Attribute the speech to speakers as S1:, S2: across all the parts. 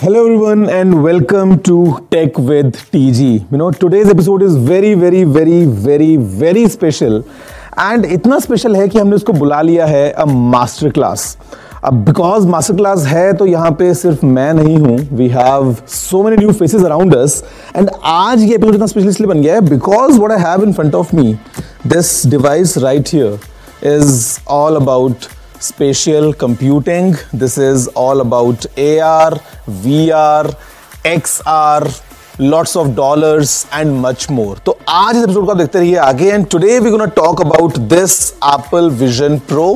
S1: Hello everyone and welcome to Tech with TG. Today's episode is very special and इतना special है कि हमने उसको बुला लिया है अ मास्टर क्लास. अब बिकॉज मास्टर क्लास है तो यहाँ पे सिर्फ मैं नहीं हूँ. We have so many new faces around us and आज ये एपिसोड इतना स्पेशल इसलिए बन गया है because what I have in front of me, this device right here is all about spatial computing. This is all about AR, VR, XR, lots of dollars and much more. तो आज इस episode को आप देखते रहिए आगे and today we're going to talk about this Apple Vision Pro.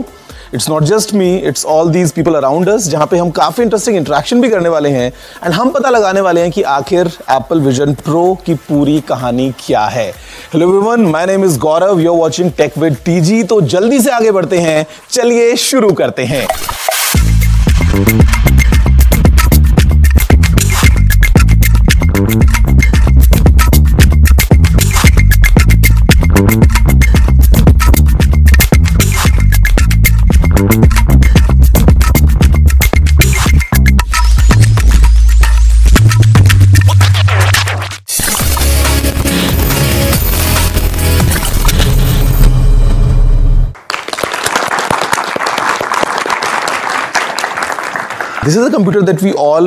S1: It's not just me, it's all these people around us जहाँ पे हम काफ़ी इंटरेस्टिंग इंटरेक्शन भी करने वाले हैं एंड हम पता लगाने वाले हैं कि आखिर Apple Vision Pro की पूरी कहानी क्या है. Hello everyone, my name is Gaurav, you are watching tech with TG. तो जल्दी से आगे बढ़ते हैं, चलिए शुरू करते हैं. This is a computer that we all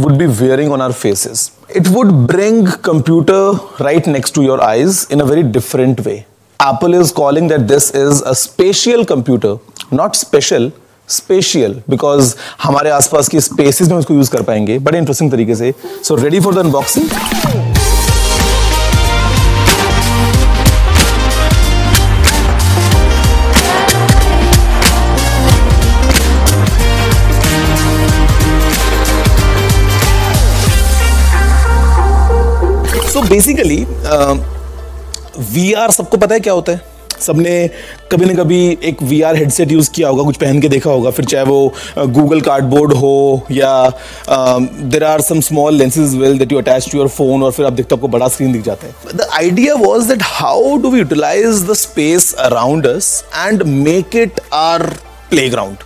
S1: would be wearing on our faces. It would bring computer right next to your eyes in a very different way. Apple is calling that this is a spatial computer, not special, spatial, because हमारे आसपास की spaces में उसको use कर पाएंगे बड़े interesting तरीके से. So ready for the unboxing? Basically VR सबको पता है क्या होता है. सबने कभी न कभी एक VR हेडसेट यूज़ किया होगा, कुछ पहन के देखा होगा, फिर चाहे वो गूगल कार्डबोर्ड हो या there are some small lenses well that you attach to your phone और फिर आप देखते हो आपको बड़ा स्क्रीन दिख जाता है. The idea was that how do we utilize the space around us and make it our playground.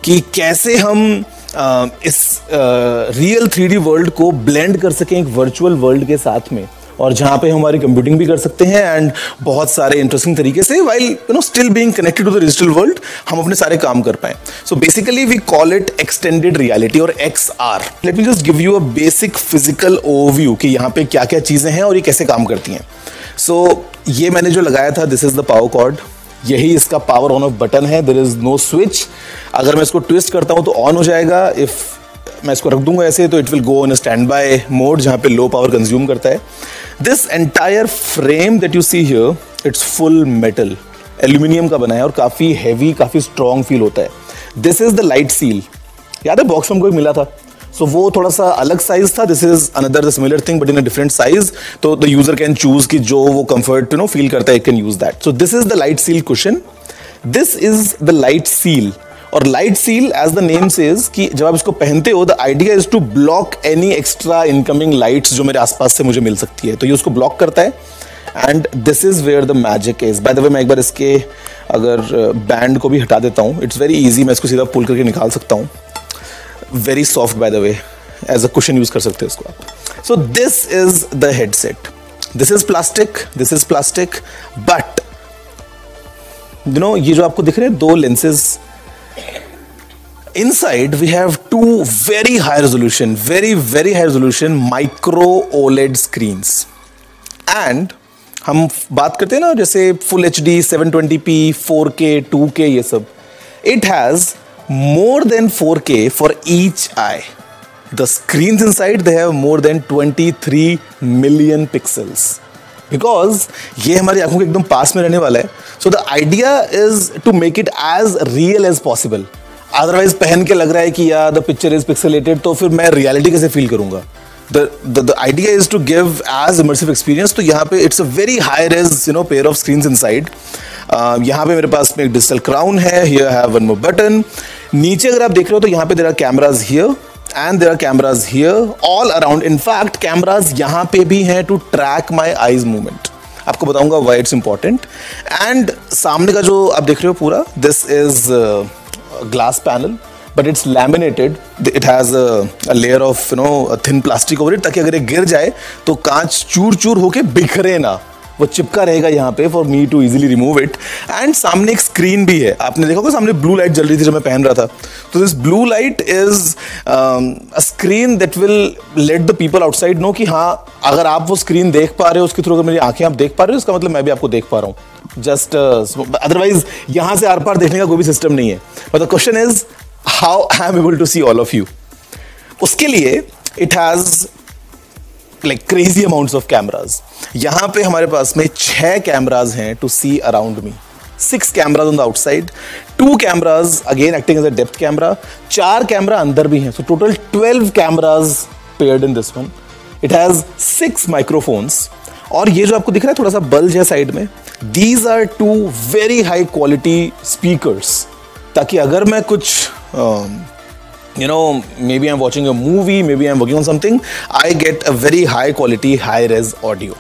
S1: कि कैसे हम इस रियल 3D वर्ल्ड को ब्लेंड कर सकें एक वर्चुअल वर्ल्ड के साथ में, और जहाँ पे हमारी कंप्यूटिंग भी कर सकते हैं एंड बहुत सारे इंटरेस्टिंग तरीके से while still being connected to the digital world हम अपने सारे काम कर पाएं. So basically we call it extended reality और XR. Let me just give you a basic physical overview कि यहाँ पे क्या क्या चीज़ें हैं और ये कैसे काम करती हैं. सो ये मैंने जो लगाया था, this is the power cord. यही इसका पावर ऑन ऑफ बटन है. There is no switch. अगर मैं इसको ट्विस्ट करता हूं तो ऑन हो जाएगा. इफ मैं इसको रख दूंगा ऐसे तो it will go in a stand by mode जहां पे लो पावर कंज्यूम करता है. This entire frame that you see here, it's full metal, aluminium का बना है और काफी हैवी, काफी स्ट्रॉन्ग फील होता है. This is the light seal. याद है बॉक्स में हमको मिला था, सो वो थोड़ा सा अलग साइज था. This is another the similar thing but in a different size. तो द यूजर कैन चूज कि जो वो कंफर्ट फील करता है, it can use that. So this is the light seal cushion. This is the light seal. और light seal as the name says कि जब आप इसको पहनते हो, the idea is to block any extra incoming lights जो मेरे आसपास से मुझे मिल सकती है. तो ये उसको ब्लॉक करता है and this is where the magic is. By the way मैं एक बार इसके अगर बैंड को भी हटा देता हूँ, इट्स वेरी ईजी. मैं इसको सीधा पुल करके निकाल सकता हूँ. Very soft by the way, as a cushion use कर सकते हैं इसको आप. So this is the headset. This is plastic but ये जो आपको दिख रहे हैं दो lenses, inside we have two very high resolution micro OLED screens. and हम बात करते हैं ना जैसे Full HD, 720p, 4K, 2K, ये सब. it has more than 4K for each eye. The screens inside, they have more than 23 million pixels. Because ये हमारी आंखों के एकदम पास में रहने वाला है. So the idea is to make it as real as possible. Otherwise पहन के लग रहा है कि यार द पिक्चर इज पिक्सेलेटेड, तो फिर मैं रियलिटी कैसे फील करूंगा. The idea is to give as immersive experience. तो यहाँ पे it's a very high res pair of screens inside. यहाँ पे मेरे पास में एक डिजिटल क्राउन है. Here I have one more button. नीचे अगर आप देख रहे हो तो यहाँ पे there are cameras here and there are cameras here all around. In fact cameras यहाँ पे भी हैं to track my eyes movement. आपको बताऊंगा व्हाई इट्स इंपॉर्टेंट. एंड सामने का जो आप देख रहे हो पूरा, this is glass panel but it's laminated. It has a layer of a thin plastic over it, ताकि अगर ये गिर जाए तो कांच चूर चूर होके बिखरे ना, वो चिपका रहेगा यहाँ पे for me to easily remove it. And सामने एक स्क्रीन भी है, आपने देखा होगा सामने ब्लू लाइट जल रही थी जब मैं पहन रहा था. तो this blue light is a screen that will let the people outside know कि हाँ, अगर आप वो स्क्रीन देख पा रहे हो, उसके थ्रू अगर मेरी आंखें आप देख पा रहे हो, इसका मतलब मैं भी आपको देख पा रहा हूँ. जस्ट अदरवाइज यहाँ से आर पार देखने का कोई भी सिस्टम नहीं है. But the question is how I am able to see all of you. उसके लिए it has like crazy amounts of cameras. यहाँ पे हमारे पास में 6 कैमराज हैं to see around me. 6 cameras on the outside, 2 cameras again acting as a depth camera, 4 camera अंदर भी हैं. So total 12 cameras paired in this one. It has 6 microphones. और ये जो आपको दिख रहा है थोड़ा सा बल्ज है साइड में, these are 2 very high quality speakers. ताकि अगर मैं कुछ maybe I'm watching a movie, maybe I'm working on something, I get a very high quality, high res audio.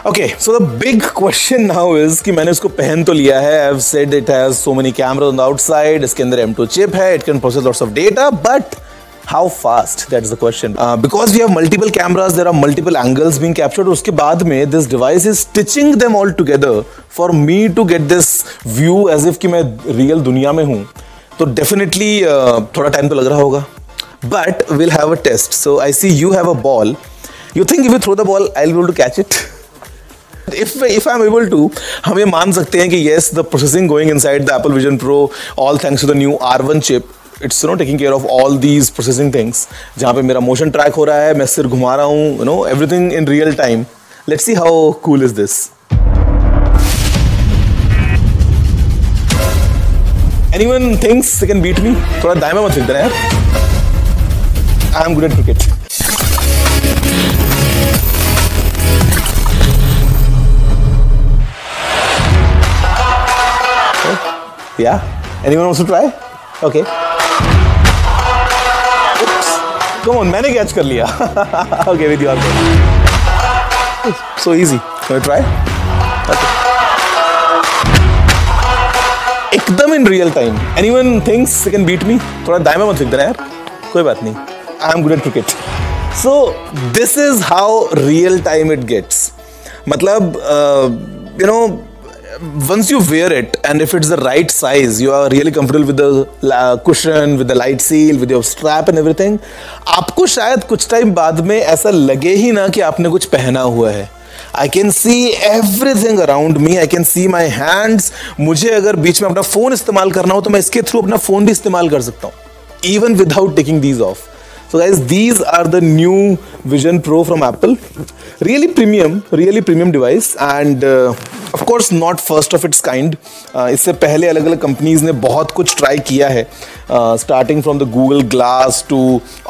S1: Okay, so the big question now is कि मैंने इसको पहन तो लिया है. I've said it has so many cameras on the outside, इसके अंदर M2 chip है, it can process lots of data, but how fast? That's the question. Because we have multiple cameras, there are multiple angles being captured. उसके बाद में this device is stitching them all together for me to get this view as if कि मैं real दुनिया में हूँ. तो definitely थोड़ा टाइम तो लग रहा होगा, but will have a test. So I see you have a ball. You think if you throw the ball I will be able to catch it? If I am able to, हम ये मान सकते हैं कि yes, the processing going inside the Apple Vision Pro, all thanks to the new R1 chip, it's taking care of all these processing things. जहाँ पे मेरा motion track हो रहा है, मैं सिर घुमा रहा हूँ, everything in real time. Let's see how cool is this. Anyone thinks they can beat me? थोड़ा दाएं में मत फेंक देना यार. I am good at cricket. Yeah. Anyone wants to try? Okay. Oops. Come on, मैंने कैच कर लिया. Okay, with you also. So easy. Can I try? Okay. एकदम in real time. Anyone thinks they can beat me? थोड़ा दाएं में मत फेंक देना यार, कोई बात नहीं. I am good at cricket. So this is how real time it gets. मतलब once you wear it and if it's the right size, you are really comfortable with the cushion, with the light seal, with your strap and everything, आपको शायद कुछ time बाद में ऐसा लगे ही ना कि आपने कुछ पहना हुआ है. I can see everything around me. I can see my hands. मुझे अगर बीच में अपना फोन इस्तेमाल करना हो तो मैं इसके थ्रू अपना फोन भी इस्तेमाल कर सकता हूँ, even without taking these off. So guys, these are the new Vision Pro from Apple. Really premium device, and of course not first of its kind. इससे पहले अलग-अलग companies ने बहुत कुछ try किया है, starting from the Google Glass to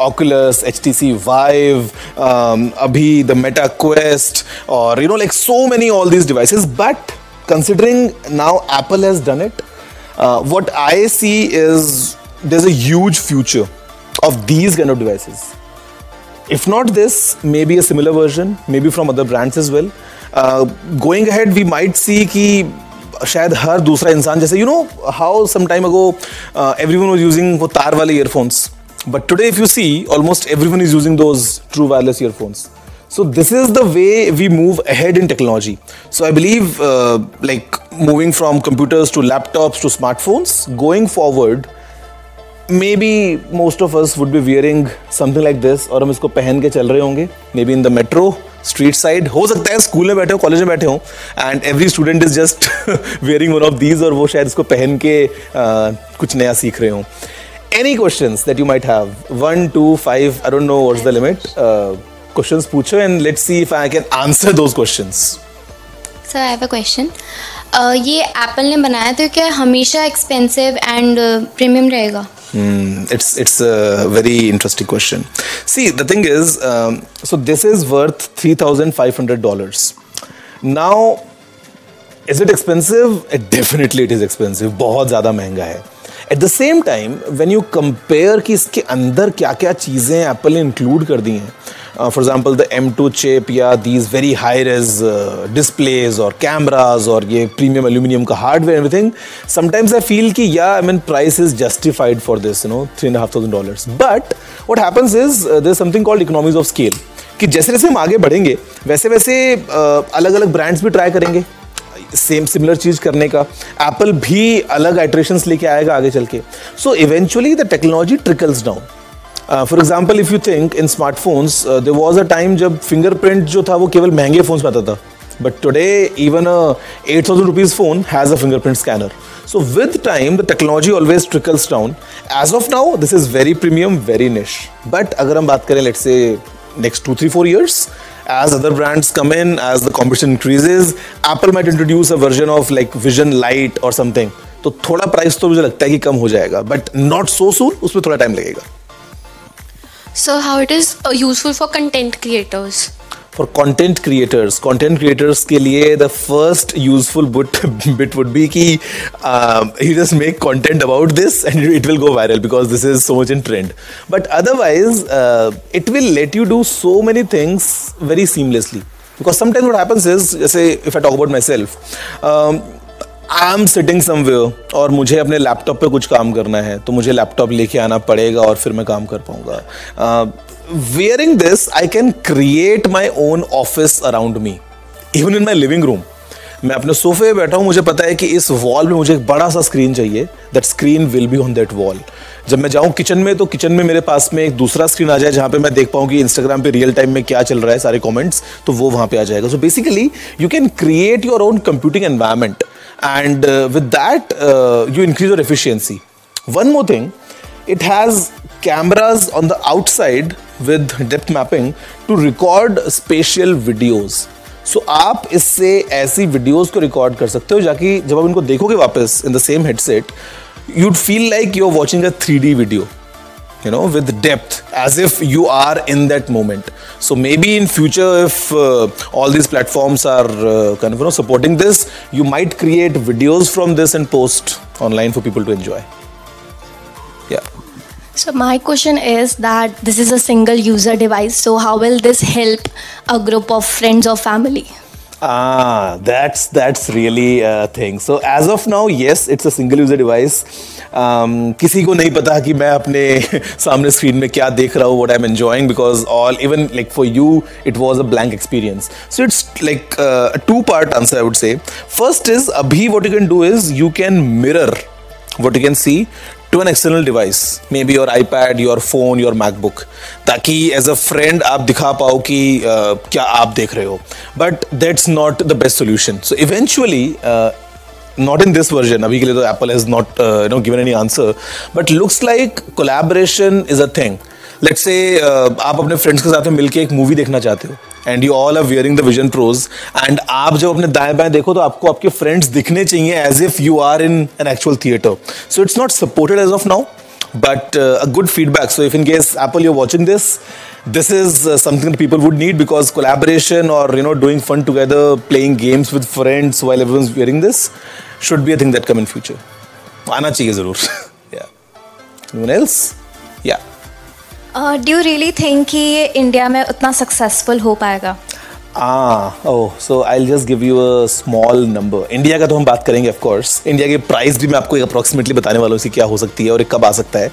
S1: Oculus, HTC Vive, अभी the Meta Quest, or like so many all these devices. But considering now Apple has done it, what I see is there's a huge future of these kind of devices. If not this, maybe a similar version, maybe from other brands as well. Going ahead, we might see कि शायद हर दूसरा इंसान, जैसे how some time ago everyone was using वो तार वाले earphones, but today if you see almost everyone is using those true wireless earphones. So this is the way we move ahead in technology. So I believe like moving from computers to laptops to smartphones, going forward maybe most of us would be wearing something like this, और हम इसको पहन के चल रहे होंगे, maybe in the metro, street side. हो सकता है स्कूल में बैठे हो, कॉलेज में बैठे हो, and every student is just wearing one of these, और वो शायद इसको पहन के कुछ नया सीख रहे हो. Any questions that you might have? 1, 2, 5, I don't know what's the limit. Questions पूछो and let's see if I can answer those questions.
S2: Sir, I have a question. ये एप्पल ने बनाया तो क्या हमेशा एक्सपेंसिव एंड प्रीमियम रहेगा?
S1: It's a very interesting question. See, the thing is, so this is worth $3,500. Now, is it expensive? Definitely it is expensive. बहुत ज़्यादा महंगा है. At the same time, when you compare कि इसके अंदर क्या क्या चीज़ें एप्पल ने इंक्लूड कर दी हैं, for example the M2 chip या these very high res displays or cameras और ये premium aluminum का hardware everything, sometimes I feel कि yeah, I mean price is justified for this, you know, $3,500. But what happens is there's something called economies of scale, कि जैसे जैसे हम आगे बढ़ेंगे वैसे वैसे अलग अलग ब्रांड्स भी ट्राई करेंगे सिमिलर चीज करने का. एप्पल भी अलग आइटरेशंस लेके आएगा आगे चल के. So eventually the technology trickles down. For example if you think in smartphones there was a time जब फिंगरप्रिंट जो था वो केवल महंगे फोन्स में आता था, but today even a 8,000 rupees phone has a fingerprint scanner. So with time the technology always trickles down. As of now this is very premium, very niche. But अगर हम बात करें let's say next 2-3-4 years, as other brands come in, as the competition increases, Apple might introduce a version of like Vision Lite or something. तो थोड़ा price तो मुझे लगता है कि कम हो जाएगा, but not so soon. उसमें थोड़ा टाइम लगेगा.
S2: So how it is useful for content creators?
S1: For content creators के लिए the first useful bit would be कि you just make content about this and it will go viral because this is so much in trend. But otherwise it will let you do so many things very seamlessly. Because sometimes what happens is, जैसे if I talk about myself, I'm sitting somewhere और मुझे अपने laptop पे कुछ काम करना है तो मुझे लैपटॉप लेके आना पड़ेगा और फिर मैं काम कर पाऊंगा. Wearing this, I can create my own office around me, even in my living room. मैं अपने सोफे पे बैठा हूँ, मुझे पता है कि इस वॉल में मुझे एक बड़ा सा स्क्रीन चाहिए. That screen will be on that wall. जब मैं जाऊँ किचन में तो किचन में मेरे पास में एक दूसरा स्क्रीन आ जाए जहाँ पे मैं देख पाऊँ कि इंस्टाग्राम पे रियल टाइम में क्या चल रहा है, सारे कमेंट्स, तो वो वहाँ पे आ जाएगा. So basically, you can create your own computing environment, and with that, you increase your efficiency. One more thing, it has cameras on the outside with depth mapping to record spatial videos. So आप इससे ऐसी videos को record कर सकते हो जाकि जब आप इनको देखोगे वापस in the same headset, you'd feel like you're watching a 3D video, you know, with depth, as if you are in that moment. So maybe in future, if all these platforms are kind of, you know, supporting this, you might create videos from this and post online for people to enjoy. Yeah.
S3: So my question is that this is a single user device, so how will this help a group of friends or family?
S1: That's really a thing. So as of now, yes, it's a single user device. किसी को नहीं पता कि मैं अपने सामने screen में क्या देख रहा हूँ, what I'm enjoying, because even like for you, it was a blank experience. So it's like a two-part answer, I would say. First is, abhi what you can do is you can mirror what you can see to an external device, maybe your iPad, your phone, your MacBook, ताकि as a friend आप दिखा पाओ कि क्या आप देख रहे हो. But that's not the best solution. So eventually, not in this version, अभी के लिए तो Apple has not given any answer, but looks like collaboration is a thing. Let's say आप अपने फ्रेंड्स के साथ में मिलके एक मूवी देखना चाहते हो and you all are wearing the Vision Pros, and आप जब अपने दाएं बाएं देखो तो आपको आपके फ्रेंड्स दिखने चाहिए as if you are in an actual theater. So it's not supported as of now, but a good feedback. So if in case Apple you're watching this is something that people would need, because collaboration or doing fun together, playing games with friends while everyone's wearing this should be a thing that come in future. आना चाहिए जरूर. Yeah. Anyone else? Yeah.
S3: Do you really think कि ये India में उतना successful हो पाएगा?
S1: So I'll just give you a small number. India का तो हम बात करेंगे of course. इंडिया के प्राइस भी मैं आपको एक अप्रॉक्सीमेटली बताने वाला हूँ इसकी क्या हो सकती है और कब आ सकता है.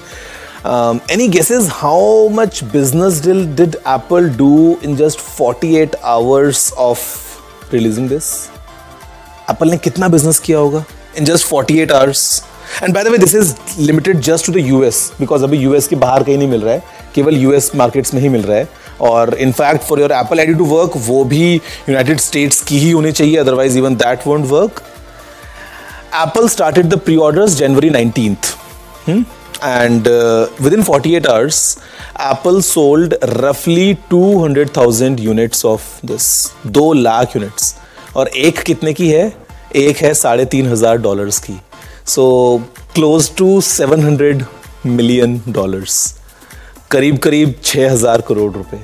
S1: Any guesses how much business did Apple do in just 48 hours of releasing this? Apple ने कितना बिजनेस किया होगा in just 48 hours? And by the way, this is limited just to the US, because अभी US के बाहर कहीं नहीं मिल रहा है, केवल US मार्केट्स में ही मिल रहा है. और in fact for your Apple ID to work वो भी यूनाइटेड स्टेट्स की ही होनी चाहिए, otherwise even that won't work. Apple started the pre-orders January 19th. And within 48 hours, Apple sold roughly 200,000 units of this. 2 lakh units. और एक कितने की है? एक है $3,500 की. So close to $700 million. करीब 6,000 करोड़ रुपए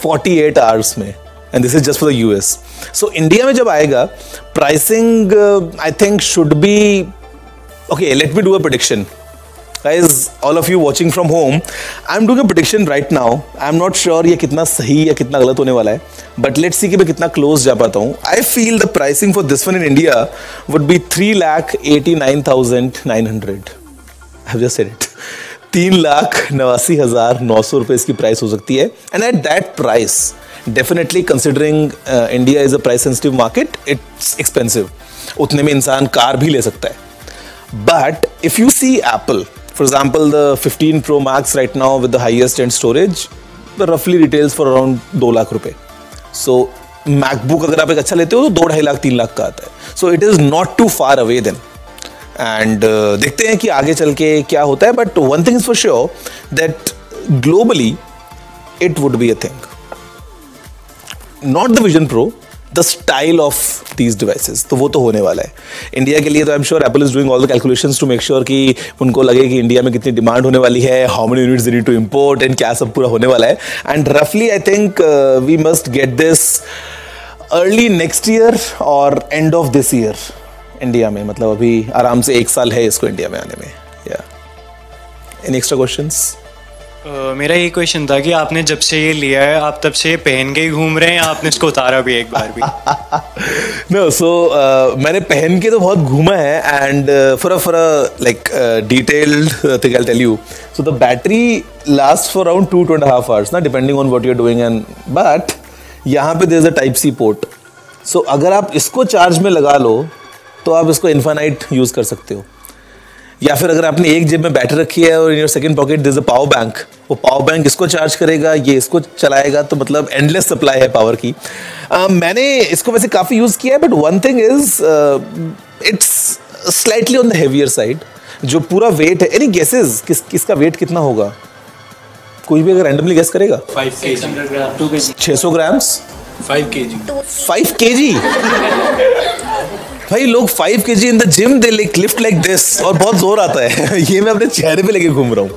S1: 48 hours में. And this is just for the US. So India में जब आएगा, pricing I think should be okay. Let me do a prediction. guys, all of you watching from home, I'm doing a prediction right now. I'm not sure ये कितना सही या कितना गलत होने वाला है, but let's see कि मैं कितना close जा पाता हूँ. I feel the pricing for this one in India would be 3,89,900. I've just said it. 3,89,900 रुपए इसकी प्राइस हो सकती है. And at that price, definitely considering India is a price sensitive market, it's expensive. उतने में इंसान कार भी ले सकता है. But if you see Apple, for example, the 15 Pro Max right now with the highest end storage, the roughly retails for around 2 lakh रुपए. So MacBook अगर आप एक अच्छा लेते हो तो 2-2.5 लाख 3 लाख का आता है. So it is not too far away then. And देखते हैं कि आगे चल के क्या होता है. But one thing is for sure that globally it would be a thing. Not the Vision Pro, the style of these devices. तो वो तो होने वाला है. इंडिया के लिए तो I am sure Apple is doing all the calculations to make sure कि उनको लगे कि इंडिया में कितनी डिमांड होने वाली है, how many units they need to import and क्या सब पूरा होने वाला है. एंड रफली I think we must get this early next year और end of this year India में. मतलब अभी आराम से 1 साल है इसको इंडिया में आने में. या एनी एक्स्ट्रा क्वेश्चंस?
S4: मेरा ये क्वेश्चन था कि आपने जब से ये लिया है आप तब से ये पहन के ही घूम रहे हैं या आपने इसको उतारा भी एक बार भी?
S1: No, so मैंने पहन के तो बहुत घूमा है and for a like detailed thing I'll tell you. So the battery lasts for around 2.5 hours ना, depending on what you're doing and but यहाँ पे there's a Type C port. So अगर आप इसको चार्ज में लगा लो तो आप इसको इन्फाइनाइट यूज कर सकते हो. या फिर अगर आपने एक जेब में बैटरी रखी है और in your second pocket there is a power bank, वो पावर बैंक इसको चार्ज करेगा, ये इसको चलाएगा, तो मतलब एंडलेस सप्लाई है पावर की. मैंने इसको वैसे काफ़ी यूज़ किया है but one thing is it's slightly on the heavier side. जो पूरा वेट है, एनी गेसेस किसका वेट कितना होगा? कोई भी अगर रैंडमली गेस करेगा? 600 ग्राम्स
S4: 5
S1: kg. भाई लोग 5 kg in the gym they like lift like this और बहुत जोर आता है. ये मैं अपने चेहरे पे लेके घूम रहा हूँ.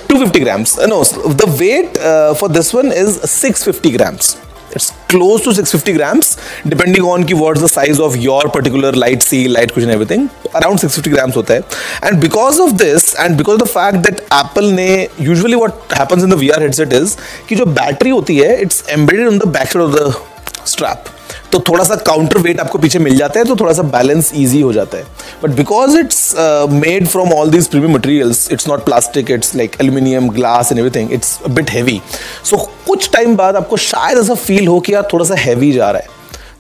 S1: 250 grams. No, the weight for this one is 650 grams. It's close to 650 grams depending on कि what's the size of your particular light C, light cushion, everything. Around 650 grams होता है. And because of this and because of the fact that Apple ने usually what happens in the VR headset is कि जो battery होती है it's embedded on the back side of the strap. तो थोड़ा सा काउंटर वेट आपको पीछे मिल जाता है तो थोड़ा सा बैलेंस इजी हो जाता है. But because it's made from all these premium materials, it's not plastic, it's like aluminium, glass and everything, it's a bit heavy. So कुछ टाइम बाद आपको शायद ऐसा फील हो कि यार थोड़ा सा हैवी जा रहा है.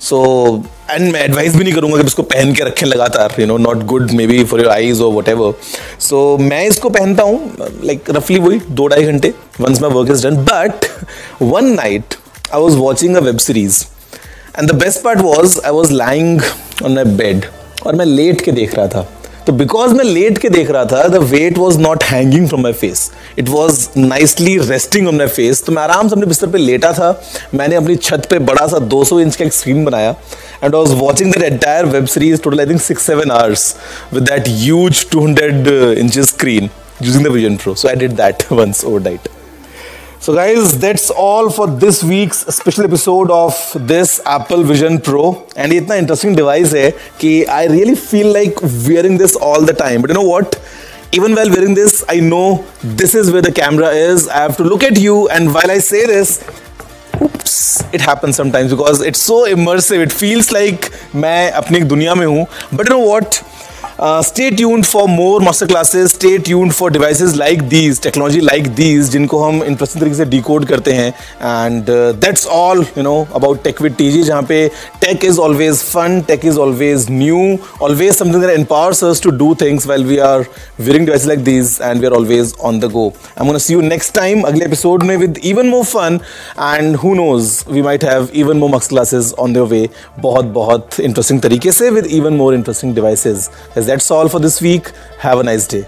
S1: सो एंड मैं एडवाइस भी नहीं करूंगा कि इसको पहन के रखें लगातार, you know, not good maybe for your eyes आईज और वट एवर. सो मैं इसको पहनता हूँ लाइक रफली वही 2-2.5 घंटे once my work is done. But one night I was watching a web series and the best part was I was lying on my bed और मैं लेट के देख रहा था. तो बिकॉज मैं लेट के देख रहा था the weight was not hanging from my face, it was nicely resting on my face. तो मैं आराम से अपने बिस्तर पे लेटा था. मैंने अपनी छत पे बड़ा सा 200 इंच का एक स्क्रीन बनाया and I was watching that entire web series total I think 6-7 hours with that huge 200 inches screen using the Vision Pro. So I did that once overnight. So guys, that's all for this week's special episode of this Apple Vision Pro. And ये इतना interesting device है कि I really feel like wearing this all the time. But you know what? Even while wearing this, I know this is where the camera is. I have to look at you, and while I say this, oops, it happens sometimes because it's so immersive. It feels like मैं अपनी एक दुनिया में हूँ. But you know what? Stay tuned for more master classes. Stay tuned for devices like these, technology like these, जिनको हम interesting तरीके से decode करते हैं. And that's all, you know, about Tech with TG, जहाँ पे tech is always fun, tech is always new, always something that empowers us to do things while we are wearing devices like these and we are always on the go. I'm gonna see you next time अगले episode में with even more fun, and who knows, we might have even more master classes on their way. बहुत interesting तरीके से with even more interesting devices. That's all for this week. Have a nice day.